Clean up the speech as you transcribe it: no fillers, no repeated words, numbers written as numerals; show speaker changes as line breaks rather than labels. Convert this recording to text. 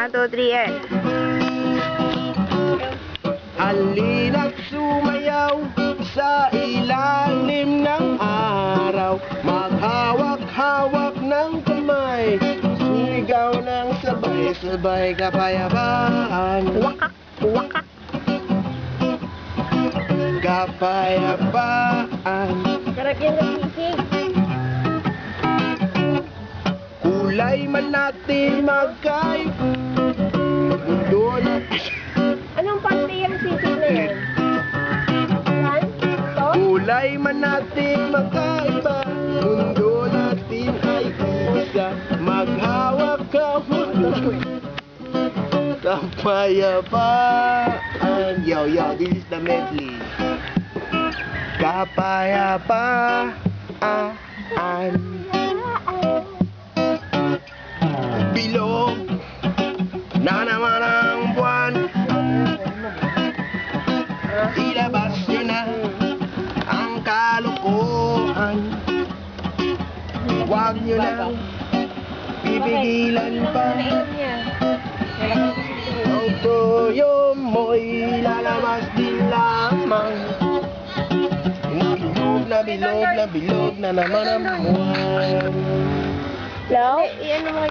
1, 2, 3, and...
Halina't sumayaw sa ilalim ng araw, maghawak-hawak ng kamay, sumigaw ng sabay-sabay kapayapaan.
Wakak, wakak.
Kapayapaan.
Sarap yung nagsisig.
Kulay man natin magkaiba, mundo na.
Anong parte yung sisig na yan? Yan? Ito?
Kulay man natin magkaiba, mundo natin ay isa, maghawak-hawak kapayapaan. Yo, this is the medley. Kapayapaan. Bilog na naman ang buwan, ilabas nyo na ang kalokohan. Huwag nyo na pipigilan pa. Ang toyo mo'y lalabas din lamang. Bilog na naman ang buwan.
Hello? Iyan naman.